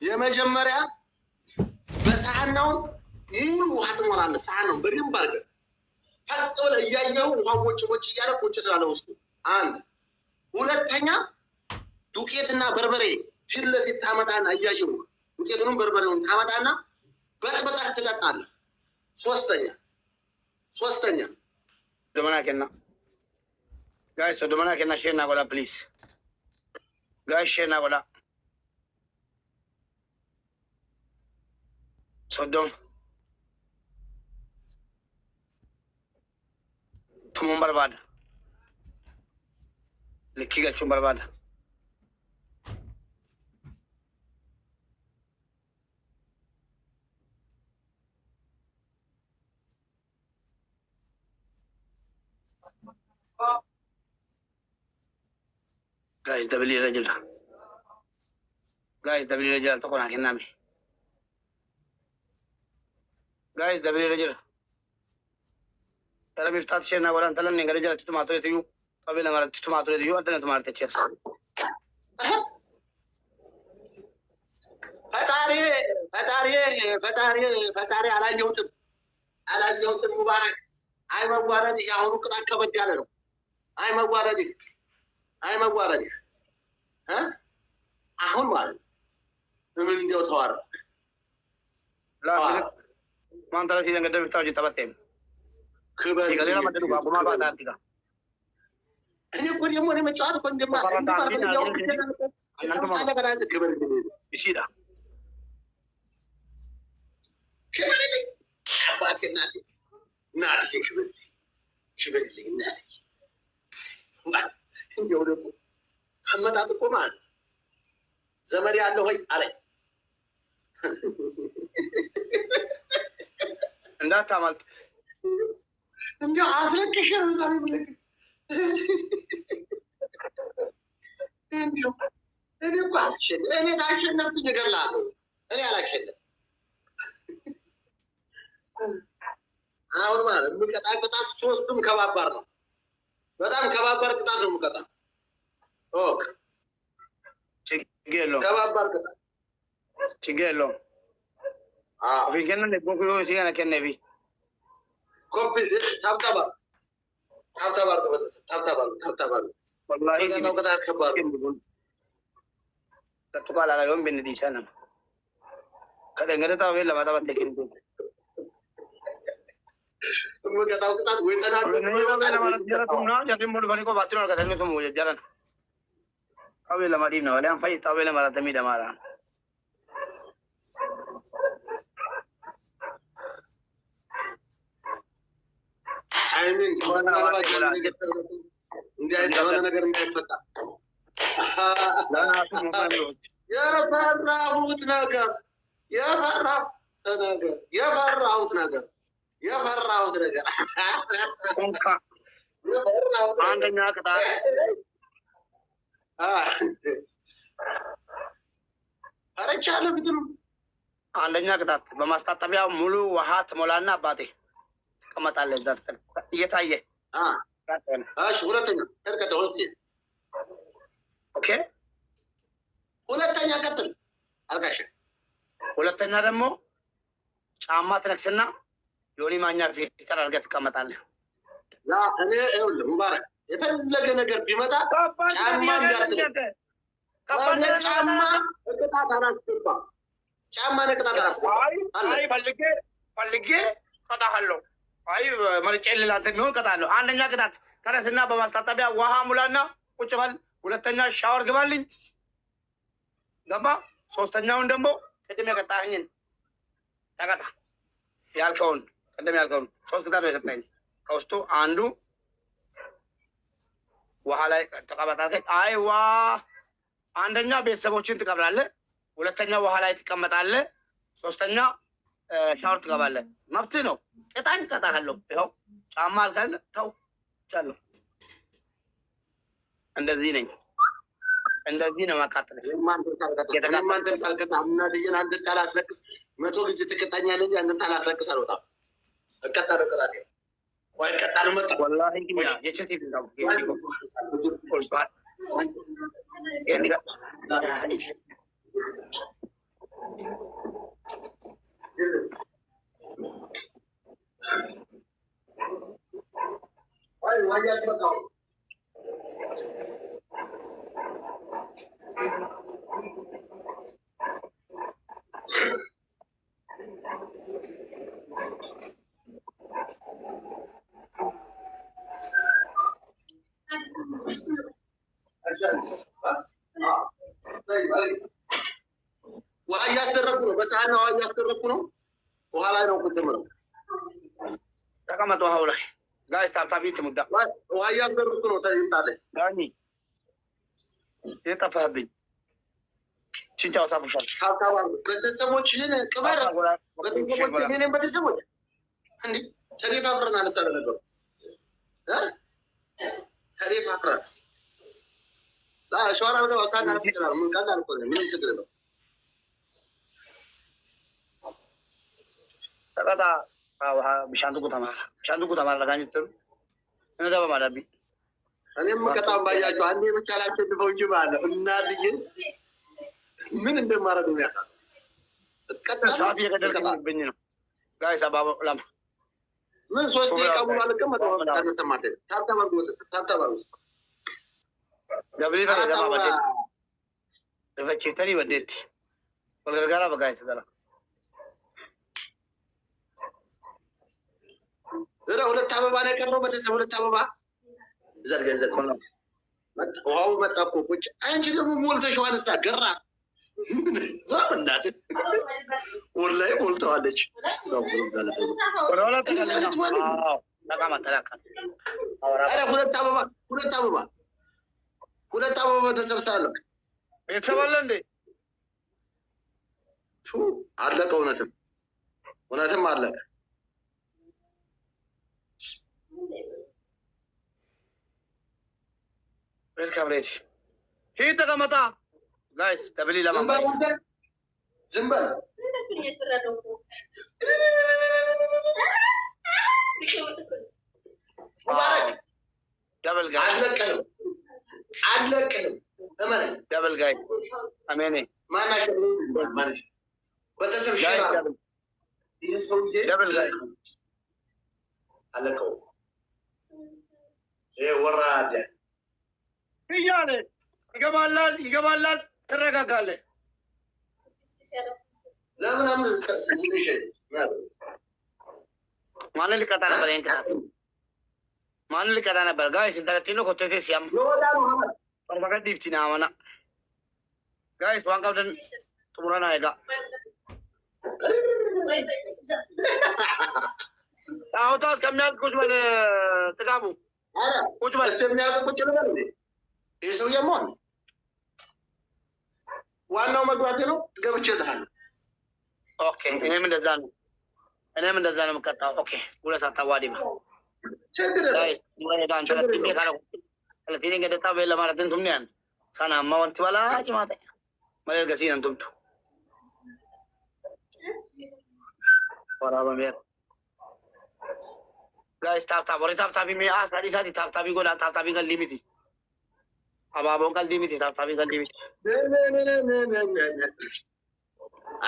የመጀመሪያ በሳህናውን ሙሉ ውሃ ትሞላለህ። ሳህናውን በደንብ አድርገህ ፈጥ ብለህ እያየኸው ውሃ ቦጭ እያደረግ ቁጭ ትላለህ ውስጡ። አንድ ሁለተኛ ዱቄትና በርበሬ ፊት ለፊት ታመጣና እያየሁ ዱቄቱንም በርበሬውን ታመጣና በጥብጠህ ትጠጣለህ። ሶስተኛ ዶመናኬና ጋይስ ዶመናኬና ሼና ጎላ ፕሊዝ ጋይስ ሼና ጎላ ሶዶም ቱሙን በርባዳ ልኪ ገልቹን በርባዳ guys dabli rajul to kona kenna mi guys dabli rajul tara miftat shena wala talan ne gare jala tumato etiyu abela mara tumato etiyu adana tumarte chess ፈጣሪ አላየሁትም ሙባረክ አይ መዋረድ ያሁኑ ቅጣት ከበድ ያለ ነው። አይ መዋረድ አሁን ማለት ምን እንደው ተዋረ ማን ታዲያ ሲዘን ገደም ፍታው ተበተም ክበር ይገለላ ማደሩ ባቁማ ባታርቲጋ እኔ እኮ ደግሞ እኔ መጫወት እኮ እንደማርገው አንተ ማለት ክበር ይሲዳ ክበር አባቴ እናቴ ክበር እናቴ እንደው ደግሞ አመጣጥ እኮ ማለት ዘመድ ያለው ሆይ አለኝ እንዳታማልጥ እንደው አስለቅሽ ነው ዛሬ ብለህ እንደው እኔ እኮ እኔ ታሸነፍኩኝ እገላለሁ። እኔ አላሸነፍኩም። አሁን ማለት የምቀጣ ቅጣት ሶስቱም ከባባር ነው። በጣም ከባባር ቅጣት ነው የምቀጣ። ኦክ ችግር ከባባር ቅጣት ችግር የለውም። ቪገና ለጎጎ ሲጋና ከነቢ ኮፒ ታብታባር ወላሂ ነው ቅጣት ከባድ ነው። ተጥቋላ ላይ ወንብ እንዲሰና ከደንገረታ ወይ ለማጣባት ለኪንቱ ምቀጣው ቅጣት ወይ ተናገር ማለት ጀራቱና ጀሪም ሙሉ በኒኮ ባትሮ ከደንገቱ ሙጀ ጀራን አቤላ ማዲና ወላን ፈይታ አቤላ ማለት ደሚዳ ማራ አይሚን እንዲህ አይነት ነገር እንዳይፈታ የፈራሁት ነገር አንደኛ ቅጣት አረቻለሁ ቢትም አንደኛ ቅጣት በማስታጠቢያ ሙሉ ውሃ ትሞላና አባቴ ትቀመጣለህ እዛ እየታየ እሺ ሁለተኛ ኦኬ ሁለተኛ ቀጥል አልጋሽ ሁለተኛ ደግሞ ጫማ ትነክስና ዮኒ ማኛ ፊልተር አድርገህ ትቀመጣለህ። ያ እኔ ይኸውልህ ሙባረክ የተለገ ነገር ቢመጣ ጫማ እንዳትነካ ጫማ ቅጣት አላስገባም። ጫማ ቅጣት አላስገባም። አይ ፈልጌ ቀጣሃለሁ። አይ መርጬ ልላንተ የሚሆን ቀጣለሁ። አንደኛ ቅጣት ተነስና በማስታጠቢያ ውሃ ሙላና ቁጭ በል። ሁለተኛ ሻወር ግባልኝ ገባ። ሶስተኛውን ደግሞ ቅድም የቀጣኸኝን ተቀጣ ያልከውን ቅድም ያልከውን ሶስት ቅጣት ነው የሰጠኝ። ከውስጡ አንዱ ውሃ ላይ ተቀመጣለህ። አይዋ አንደኛ ቤተሰቦችን ትቀብላለህ። ሁለተኛ ውሃ ላይ ትቀመጣለህ። ሶስተኛ ሻወር ትገባለህ። መብትህ ነው። ቅጣኝ ቀጣሃለሁ። ይኸው ጫማ አልካለ ተው ቻለሁ። እንደዚህ ነኝ። እንደዚህ ነው ማቃጠል። የማንተን ሳልቀጣ እናትዬን አንተን ታላስለቅስ 100 ጊዜ ትቀጣኛለህ እንጂ አንተን ታላስለቅስ አልወጣም። እቀጣለሁ። ቅጣቴ ወይ እቀጣለሁ። መጣ ወላሂ ግን ያ የቸቲ ነው وهي أستركونه بس أنا وهي أستركونه وهلا أنا كنت مرة تكمل وهاولا جايز تابتابيت مدة وهي أستركونه تاني تعالى يعني يتفهم شنو تعرف شو تابتابا بتسموش هنا كبار بتسموش هنا بتسموش عندي شريف أفرنا على سنة نقول ها شريف أفرنا لا شو أنا بدو أصلا أنا فكرة من كذا أنا كله من شكله kata bishantu ku tamara lagani tu ini apa mana bi أنا ما كتام بايا جو أنا ما كلا كده بوجي بانا النادي من عند مرة دنيا كذا saat dia kadal kan benyino guys abang lama من سوستي كابو على كم توا كذا سمعت تابتا bagus dah beli kan dah apa jadi dapat cerita ni badet kalau gara-gara apa guys saudara زرا ولا تابا أنا كرر بتسمع ولا تابا زر وهو ما تابو كوش أنا شو كم مول تشوف أنا ساكرة زار الناس والله مول توالج صبر الله ولا تكلم لا كم تلاقان أنا كل تابا بتسمع سالك يتسمع لندي شو عرلك وناتم عرلك welcome ready هي تكمل guys تبلي لما زنبل مبارك دبل جاي عدلك أمانة دبل جاي أمانة ما نشر بتسمع شيء يسوي دبل جاي علىكو إيه ورادة يعني يقبل ترى قال لا من أمر سنين شيء ما اللي كتانا برين كتات ما اللي كتانا برجايس انت تينو كنت تسيام और मगर दीप्ति नाम है ना गाइस वहाँ का उधर तुम्हारा ना आएगा आओ तो कम्याल कुछ मैंने तकाबू कुछ बात से मैं तो कुछ चला नहीं ये सब ये मन वाला मगवाते लो कब चल रहा है ओके इन्हें में दजान मकता ओके पूरा साथा वादी में गाइस मुझे डांस करते हैं खाना kalau tini kita tahu bela maraton tumnian sana mau tiwala cuma teh malah kasihan tum tu para bamir guys tap tapi me sadi tap tapi gola tap tapi kan limit abang kan limit tap tapi kan limit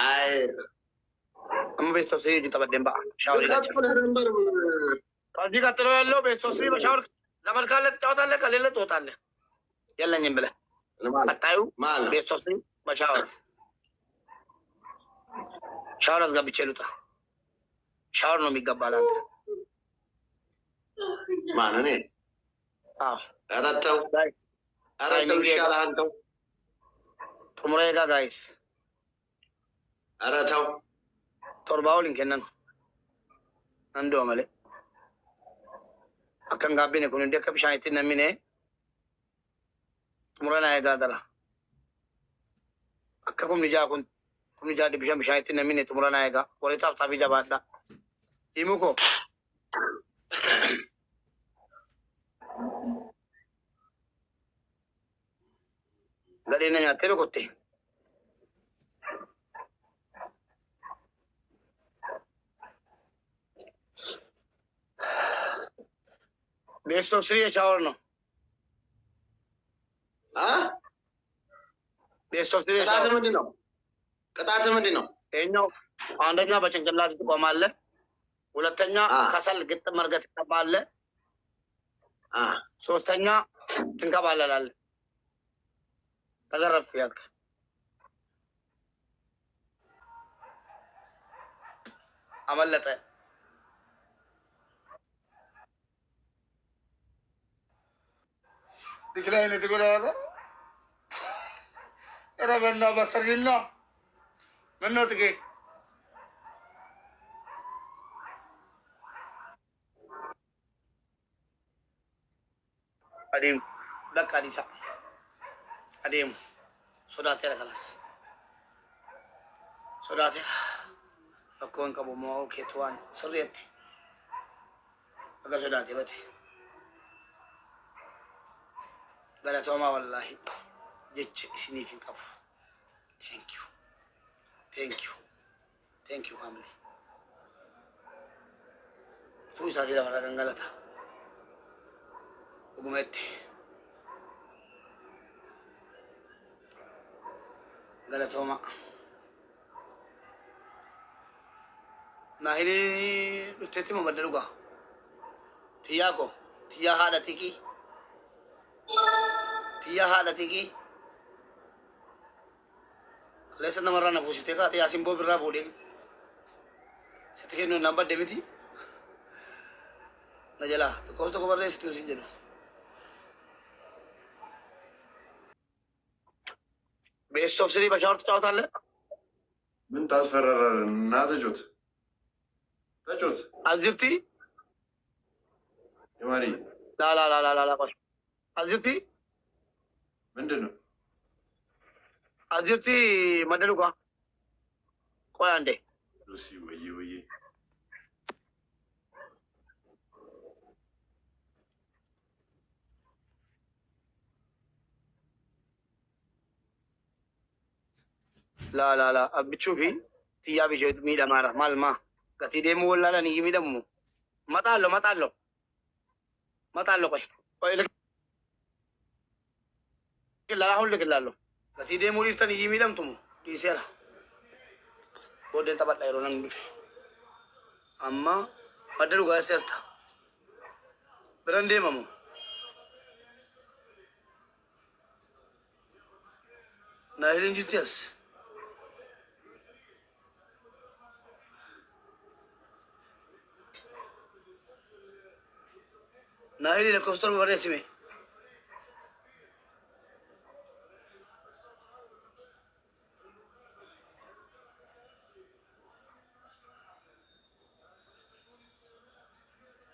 ay हम बेस्तो से जुता बदेंबा shower kalau jika terlalu lo besto se shower number का ले चौथा ले कल ले तोता ले يلا نجيبله बताओ बेसोसी बचाओ शावर का बिचलू था शावर नो मिगा बालांत mana nih ada tahu kesalahan tahu तुम रहेगा गाइस ada tahu तोरबाउलिंग केनन अंडो मले akan gabi ne kunun deka bishan itin namine tumura na ega dara akka kumni ja di bishan itin namine tumura na ega wala tap tabi jabada imuko gadi na nyate ro kotte Best of three shower no. Best of three shower. Kata mandino. Enyo andanya bacang kelas itu pamalle. Ulatnya kasal kita marga kita palle. Sostanya tingka balal. تقرب فيك عملت ديكلاين تقول هذا انا بنا بسترجلنا منو تجي اديم لك اديسا اديم صداتي خلاص صداتي أكون كابو مو كيتوان سريتي أكا صداتي بتي بلا توما والله جيتش سيني في كابو thank you thank you thank you family تو ساتي لا مرة كنغلطة وقمتي غلطوما ناهيري لفتتي مبدلوغا تياكو تيا هذا تيكي تيا هذا تيكي ليس نمرة نفوسي تيكا تيا سيمبو برا فودي ستكينو نمبر دمتي نجلا تكوز تكو برا ستوسين جلو بيست اوف سري بشارت چاوتا لے من تاسفرر ناتجوت تجوت ازرتي يماني لا لا لا لا لا لا بس ازرتي من دنو ازرتي مدلوغا كوي عندي لوسي ويي ويي لا لا لا بتشوفي تيا بيجو ميدا مارا مال ما قتي ديمو ولا لا نيجي ميدا مو ما تعلو كوي لك لا هقول لك لا قتي ديمو ليفتا نيجي ميدا متمو دي سيرا بودن تبات دايرو نان بيفي اما مدلوغا سيرتا برندي مامو ناهلين جيتياس ناهلي لكوستر باريسيمي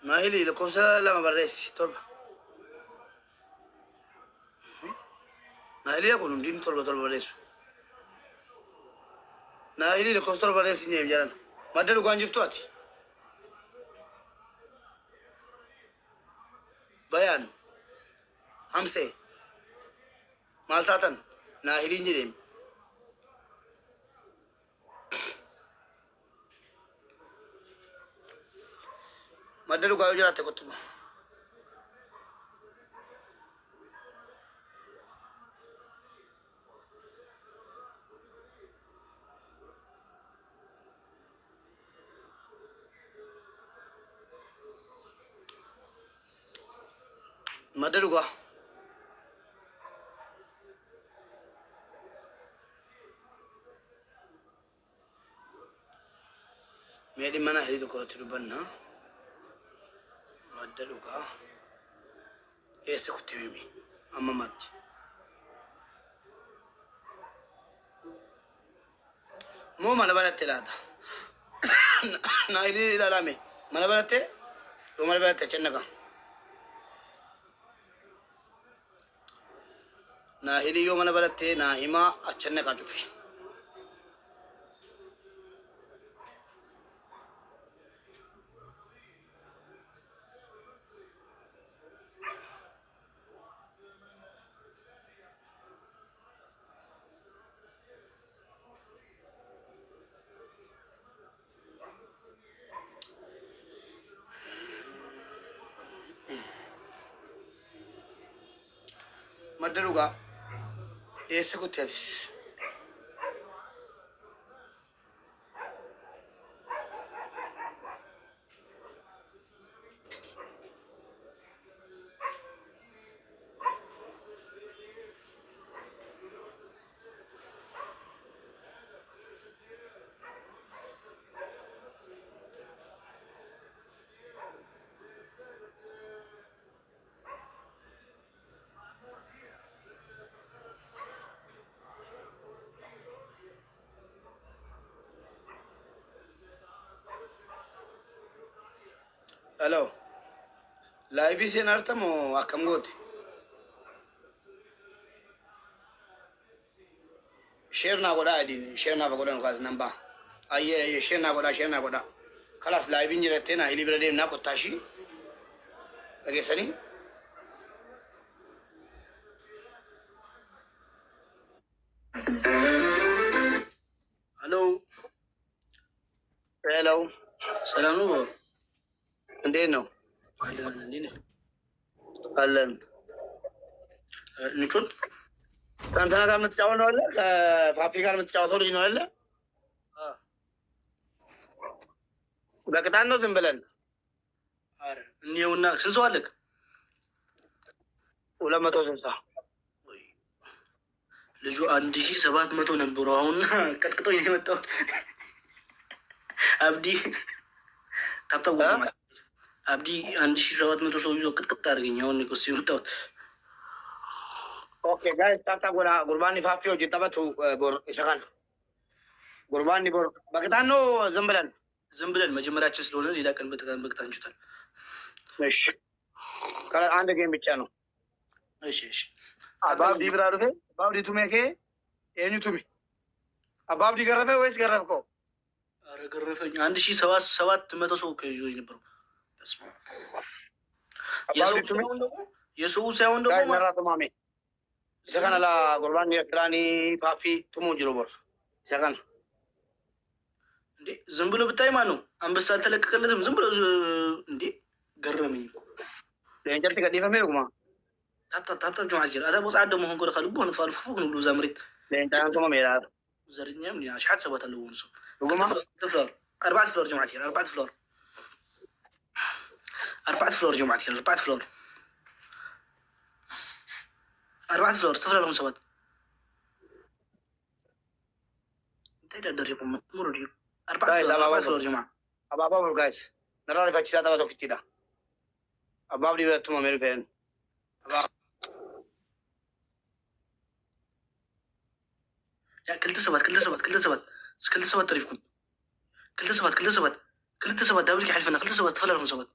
ناهلي لكوستر لما باريسي تربة ناهلي يكون دين تربة باريسو ناهلي لكوستر باريسي نيم جانا مدلوغا انجبتواتي بيان همسه مالتاتن ناهلين جديم مدلو قايو جراتي كتب مدلو قا ميدي منا هيدو كرة ربنا مدلو قا ايسا كتبيمي اما مات مو مالا بلد تلاتا نايلي لا لامي مالا بلد تي ومالا بلد تي چنكا ناهلي يو مالا بلد تي ناهما اچنكا چوفي مدلو قا ايسا كتبيس Hello. Live isin artamu akkam gooti. Share na goda adin, share na goda ngas namba. Ayye share na goda. Kalas live injirate na hilibra dem na kotashi. Agesani. Hello. ሰላም ነው። እንዴት ነው? አለን። ንቹን ከእንትና ጋር የምትጫወት ነው አለ? ከፋፊ ጋር የምትጫወተው ልጅ ነው አለ? በቅጣት ነው ዝም ብለን? አረ እኔውና ስንት ሰው አለክ? 260 ልጁ 1700 ነበሩ። አሁን ቀጥቅጦኝ ነው የመጣሁት። አብዲ ታብታው አብዲ 1700 ሰው ይዞ ቅጥቅጥ አድርገኝ። አሁን ነው ሲው የመጣሁት። ኦኬ ጋይስ ታብታ ጎራ ጉርባኒ ፋፊዮ ጅጠበቱ ቦር ይሰካን ጉርባኒ ቦር በቅጣት ነው ዝም ብለን መጀመሪያችን ስለሆነ ሌላ ቀን በቅጣት እንችላል። እሺ ካላ አንድ ጌም ብቻ ነው። እሺ አባብዲ ብራሩፌ አባብዲ ቱሜኬ ኤኒቱሚ አባብዲ ገረፈ ወይስ ገረፍኮ? አረ ገረፈኝ። 1700 ሰው ከይዞ ነበር። የሰው ሳይሆን ደግሞ ጋይስ ማሜ ይሰካን ላ ጉርባኒ ኤርትራኒ ፋፊ ቱሙ ጅሮ ቦር ይሰካን እንዴ ዝም ብሎ ብታይ ማን ነው አንበሳ አልተለቀቀለትም። ዝም ብሎ እንዴ ገረመኝ እኮ ለእንጀርት ከዲፈ ሜሩማ ታፕ ጀማዓት አታ ቦጻ ደሞ ሆን ቆለ ካልቡ ሆነ ፋልፉ ነው ብሎ ዛምሪት ለእንታን ቶማ ሜራ ዘርኛም ያ ሻት ሰባት አለው ወንሱ ሩማ ፍሎር 4 ፍሎር ጀማዓት 4 ፍሎር 4 ፍሎር ጀማዓት 4 ፍሎር 4 ፍሎር ተፈላልኩም ሰባት ተይዳደርኩም ሙሩዲ 4 ፍሎር ጀማዓ አባባ ጋይስ ነራሪ ፈቺሳ ታባቶ ፍቲዳ አባብ ሊበቱማ ሜሩ ፈን ያ ክልተ ሰባት ተሪፍኩም ክልተ ሰባት ዳብል ከሕልፈና ክልተ ሰባት ተፈላልኩም ሰባት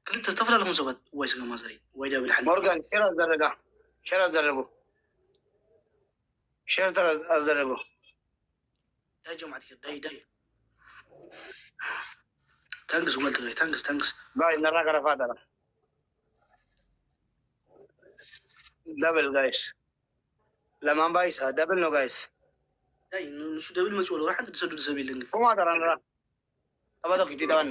ክልተ ተፈላልኩም ሰባት ወይ ስጋ ማሰሪ ወይ ዳብል ሓልፍ ሞርጋን ሼር አደረጉ ዳይ ጀማዓት ዳይ ታንክስ ወልት ላይ ታንክስ ጋይ ነራ ገረፋ ዳራ ደብል ጋይስ ለማን ባይሳ ደብል ነው ጋይስ ዳይ ንሱ ደብል መጽወለ ወራን ተሰዱድ ሰቢልን ቁማ ዳራ ነራ ተባቶ ኪቲ ዳዋና